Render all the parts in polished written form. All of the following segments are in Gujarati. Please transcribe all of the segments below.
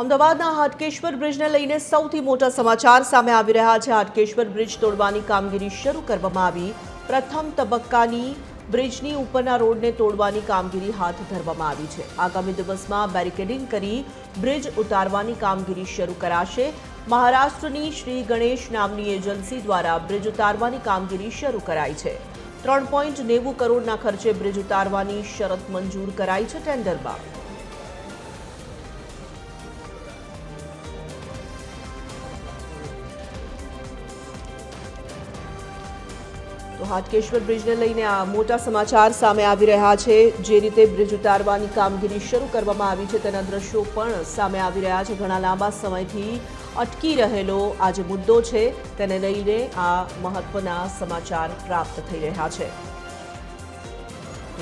અમદાવાદના હાટકેશ્વર બ્રિજને લઈને સૌથી મોટા સમાચાર સામે આવી રહ્યા છે। હાટકેશ્વર બ્રિજ તોડવાની કામગીરી શરૂ કરવામાં આવી। પ્રથમ તબક્કાની બ્રિજની ઉપરના રોડને તોડવાની કામગીરી હાથ ધરવામાં આવી છે। આગામી દિવસમાં બેરિકેડિંગ કરી બ્રિજ ઉતારવાની કામગીરી શરૂ કરાશે। મહારાષ્ટ્રની શ્રી ગણેશ નામની એજન્સી દ્વારા બ્રિજ ઉતારવાની કામગીરી શરૂ કરાઈ છે। 3.90 કરોડના ખર્ચે બ્રિજ ઉતારવાની શરત મંજૂર કરાઈ છે ટેન્ડરમાં। તો હાટકેશ્વર બ્રિજને લઈને આ મોટા સમાચાર સામે આવી રહ્યા છે। જે રીતે બ્રિજ ઉતારવાની કામગીરી શરૂ કરવામાં આવી છે તેના દ્રશ્યો પણ સામે આવી રહ્યા છે। ઘણા લાંબા સમયથી અટકી રહેલો આ જે મુદ્દો છે તેને લઈને આ મહત્વના સમાચાર પ્રાપ્ત થઈ રહ્યા છે।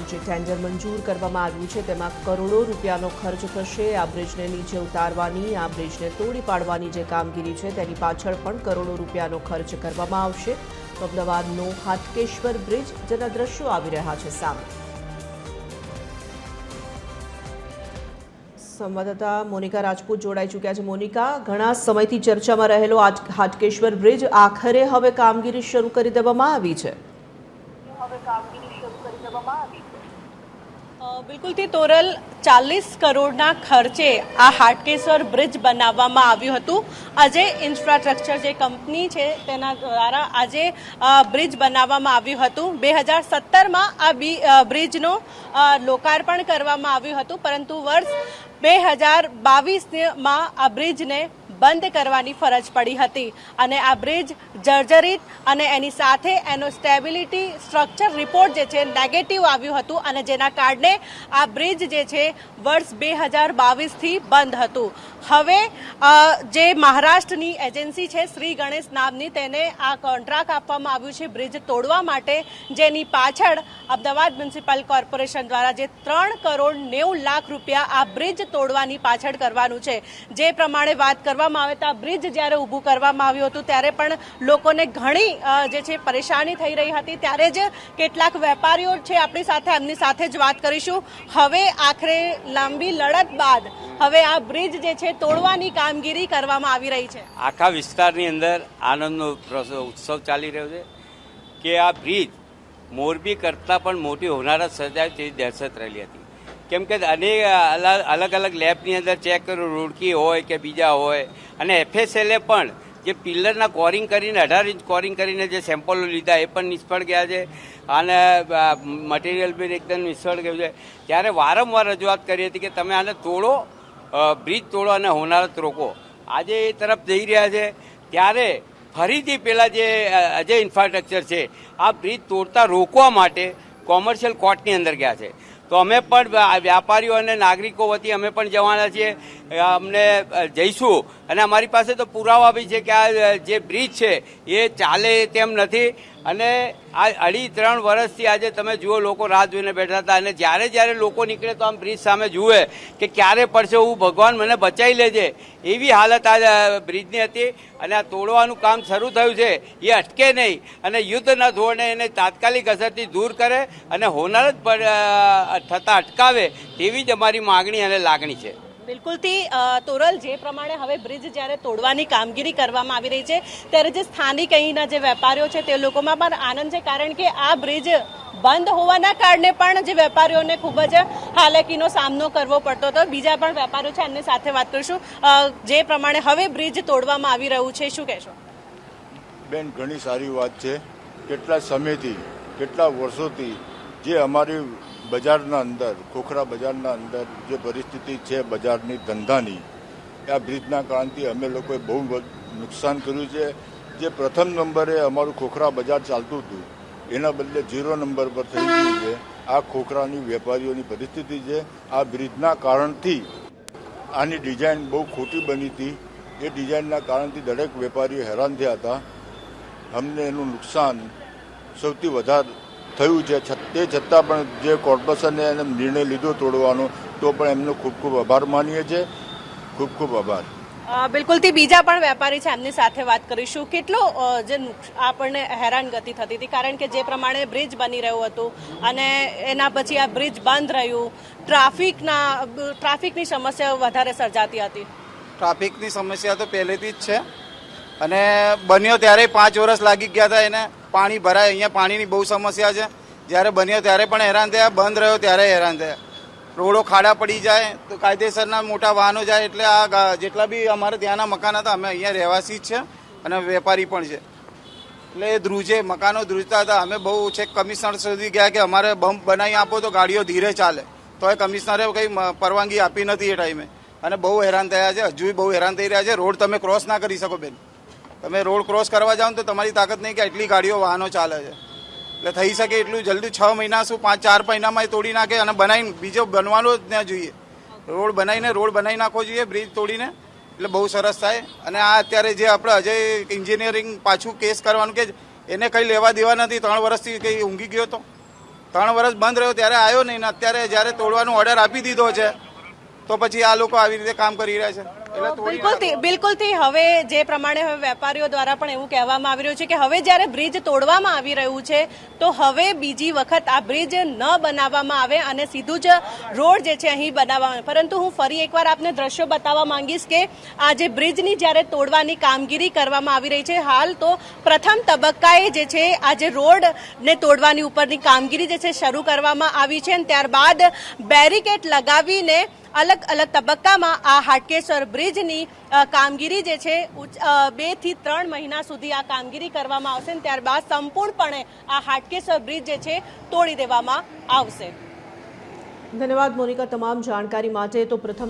જે ટેન્ડર મંજૂર કરવામાં આવ્યું છે તેમાં કરોડો રૂપિયાનો ખર્ચ થશે। આ બ્રિજને નીચે ઉતારવાની, આ બ્રિજને તોડી પાડવાની જે કામગીરી છે તેની પાછળ પણ કરોડો રૂપિયાનો ખર્ચ કરવામાં આવશે। અમદાવાદનો હાટકેશ્વર બ્રિજ જેના દ્રશ્યો આવી રહ્યા છે સામે। સંવાદદાતા મોનિકા રાજપૂત જોડાઈ ચૂક્યા છે। મોનિકા, ઘણા સમયથી ચર્ચામાં રહેલો હાટકેશ્વર બ્રિજ આખરે હવે કામગીરી શરૂ કરી દેવામાં આવી છે। બિલકુલથી તોરલ, 40 કરોડના ખર્ચે આ હાટકેશ્વર બ્રિજ બનાવવામાં આવ્યું હતું। આજે ઇન્ફ્રાસ્ટ્રક્ચર જે કંપની છે તેના દ્વારા આજે બ્રિજ બનાવવામાં આવ્યું હતું। 2017માં આ બ્રિજનું લોકાર્પણ કરવામાં આવ્યું હતું, પરંતુ વર્ષ 2022માં આ બ્રિજને બંધ કરવાની ફરજ પડી હતી અને આ બ્રિજ જર્જરિત અને એની સાથે એનો સ્ટેબિલિટી સ્ટ્રક્ચર રિપોર્ટ જે છે નેગેટિવ આવ્યું હતું અને જેના કારણે આ બ્રિજ જે છે વર્ષ 2022થી બંધ હતું। હવે જે મહારાષ્ટ્રની એજન્સી છે શ્રી ગણેશ નામની, તેને આ કોન્ટ્રાક્ટ આપવામાં આવ્યું છે બ્રિજ તોડવા માટે, જેની પાછળ અમદાવાદ મ્યુનિસિપલ કોર્પોરેશન દ્વારા જે 3 કરોડ 90 લાખ રૂપિયા આ બ્રિજ તોડવાની પાછળ કરવાનું છે। જે પ્રમાણે વાત કરવામાં આવે તો આ બ્રિજ જ્યારે ઊભું કરવામાં આવ્યું હતું ત્યારે પણ લોકોને ઘણી જે છે પરેશાની થઈ રહી હતી। ત્યારે જ કેટલાક વેપારીઓ છે આપણી સાથે, એમની સાથે જ વાત કરીશું। હવે આખરે લાંબી લડત બાદ હવે આ બ્રિજ જે છે તોડવાની કામગીરી કરવામાં આવી રહી છે। આખા વિસ્તારની અંદર આનંદનો ઉત્સવ ચાલી રહ્યો છે કે આ બ્રિજ મોરબી કરતાં પણ મોટી હોનારત સર્જાય તેવી દહેશત રહેલી હતી। કેમ કે અનેક અલગ અલગ લેબની અંદર ચેક કર્યું, રૂડકી હોય કે બીજા હોય, અને FSLએ પણ જે પિલ્લરના કોરિંગ કરીને 18 ઇંચ કોરિંગ કરીને જે સેમ્પલો લીધા એ પણ નિષ્ફળ ગયા છે અને મટીરિયલ બી એકદમ નિષ્ફળ ગયું છે। ત્યારે વારંવાર રજૂઆત કરી હતી કે તમે આને તોડો, બ્રિજ તોડો અને હોનારત રોકો। આજે એ તરફ જઈ રહ્યા છે ત્યારે ફરીથી પેલા જે અજય ઇન્ફ્રાસ્ટ્રક્ચર છે આ બ્રિજ તોડતા રોકવા માટે કોમર્શિયલ કોર્ટની અંદર ગયા છે। તો અમે પણ વ્યાપારીઓ અને નાગરિકો વતી અમે પણ જવાના છીએ, અમને જઈશું અને અમારી પાસે તો પુરાવા બી છે કે આ જે બ્રિજ છે એ ચાલે તેમ નથી। અને આ 2.5-3 વર્ષથી આજે તમે જુઓ લોકો રાહ જોઈને બેઠા હતા અને જ્યારે લોકો નીકળે તો આમ બ્રિજ સામે જુએ કે ક્યારે પડશે, હું ભગવાન મને બચાવી લેજે એવી હાલત આ બ્રિજની હતી। અને આ તોડવાનું કામ શરૂ થયું છે એ અટકે નહીં અને યુદ્ધના ધોરણે એને તાત્કાલિક અસરથી દૂર કરે અને હોનારત થતાં અટકાવે તેવી જ અમારી માગણી અને લાગણી છે। બિલકુલથી તોરલ, જે પ્રમાણે હવે બ્રિજ જ્યારે તોડવાની કામગીરી કરવામાં આવી રહી છે ત્યારે જે સ્થાનિક અહીંના જે વેપારીઓ છે તે લોકોમાં પણ આનંદ છે, કારણ કે આ બ્રિજ બંધ હોવાના કારણે પણ જે વેપારીઓને ખૂબ જ હાલાકીનો સામનો કરવો પડતો હતો। બીજા પણ વેપારીઓ છે, એમની સાથે વાત કરીશું। જે પ્રમાણે હવે બ્રિજ તોડવામાં આવી રહ્યું છે, શું કહેશો? બેન, ઘણી સારી વાત છે। કેટલા સમયથી, કેટલા વર્ષોથી જે અમારી બજારના અંદર, ખોખરા બજારના અંદર જે પરિસ્થિતિ છે બજારની, ધંધાની, આ બ્રિજના કારણથી અમે લોકોએ બહુ નુકસાન કર્યું છે। જે પ્રથમ નંબરે અમારું ખોખરા બજાર ચાલતું હતું એના બદલે 0 નંબર પર થઈ ગયું છે। આ ખોખરાની વેપારીઓની પરિસ્થિતિ છે। આ બ્રિજના કારણથી આની ડિઝાઇન બહુ ખોટી બની હતી, એ ડિઝાઇનના કારણથી દરેક વેપારીઓ હેરાન થયા હતા। અમને એનું નુકસાન સૌથી વધારે થયું છે। તે છતાં પણ જે કોર્પોરેશને એને નિર્ણય લીધો તોડવાનો, તો પણ એમનો ખૂબ ખૂબ આભાર માનીએ છીએ। ખૂબ ખૂબ આભાર। બિલકુલથી બીજા પણ વેપારી છે, એમની સાથે વાત કરીશું। કેટલો જે આપણને હેરાનગતિ થતી હતી, કારણ કે જે પ્રમાણે બ્રિજ બની રહ્યું હતું અને એના પછી આ બ્રિજ બંધ રહ્યું, ટ્રાફિકની સમસ્યા વધારે સર્જાતી હતી। ટ્રાફિકની સમસ્યા તો પહેલેથી જ છે અને બન્યો ત્યારે 5 વર્ષ લાગી ગયા હતા એને પાણી ભરાય. અહીંયા પાણીની બહુ સમસ્યા છે. જ્યારે બન્યો ત્યારે પણ હેરાન થયા, બંધ રહ્યો ત્યારે હેરાન થયા. રોડો ખાડા પડી જાય તો કાયદેસરના મોટા વાહનો જાય એટલે આ જેટલા બી અમારે ત્યાંના મકાન હતા, અમે અહીંયા રહેવાસી જ છે અને વેપારી પણ છે, એટલે એ ધ્રુજે મકાનો ધ્રુજતા હતા. અમે બહુ છેક કમિશનર સુધી ગયા કે અમારે બમ્પ બનાવી આપો તો ગાડીઓ ધીરે ચાલે, તો એ કમિશનરે કંઈ પરવાનગી આપી નથી એ ટાઈમે અને બહુ હેરાન થયા છે. હજુ બહુ હેરાન થઈ રહ્યા છે. રોડ તમે ક્રોસ ના કરી શકો બેન. તમે રોડ ક્રોસ કરવા જાઓ ને તો તમારી તાકાત નહીં કે એટલી ગાડીઓ વાહનો ચાલે છે. એટલે થઈ શકે એટલું જલ્દી 6 મહિના શું 5-4 મહિનામાં એ તોડી નાખે અને બનાવીને બીજો બનવાનો જ ના જોઈએ. રોડ બનાવી નાખવો જોઈએ બ્રિજ તોડીને, એટલે બહુ સરસ થાય. અને આ અત્યારે જે આપણે અજય એન્જિનિયરિંગ પાછું કેસ કરવાનું કે એને કંઈ લેવા દેવા નથી. 3 વર્ષથી કંઈ ઊંઘી ગયો તો 3 વર્ષ બંધ રહ્યો ત્યારે આવ્યો નહીં ને અત્યારે જ્યારે તોડવાનો ઓર્ડર આપી દીધો છે તો પછી આ લોકો આવી રીતે કામ કરી રહ્યા છે. બિલકુલથી હવે જે પ્રમાણે હવે વેપારીઓ દ્વારા પણ એવું કહેવામાં આવી રહ્યું છે કે હવે જ્યારે બ્રિજ તોડવામાં આવી રહ્યું છે તો હવે બીજી વખત આ બ્રિજ ન બનાવવામાં આવે અને સીધું જ રોડ જે છે અહીં બનાવવામાં આવે. પરંતુ હું ફરી એકવાર આપને દ્રશ્યો બતાવવા માંગીશ કે આ જે બ્રિજની જ્યારે તોડવાની કામગીરી કરવામાં આવી રહી છે, હાલ તો પ્રથમ તબક્કાએ જે છે આ જે રોડને તોડવાની ઉપરની કામગીરી જે છે શરૂ કરવામાં આવી છે અને ત્યારબાદ બેરિકેડ લગાવીને અલગ અલગ તબક્કામાં આ હાટકેશ્વર બ્રિજની કામગીરી જે છે 2 થી 3 મહિના સુધી આ કામગીરી કરવામાં આવશે અને ત્યારબાદ સંપૂર્ણપણે આ હાટકેશ્વર બ્રિજ જે છે તોડી દેવામાં આવશે. ધન્યવાદ મોનિકા તમામ જાણકારી માટે. તો પ્રથમ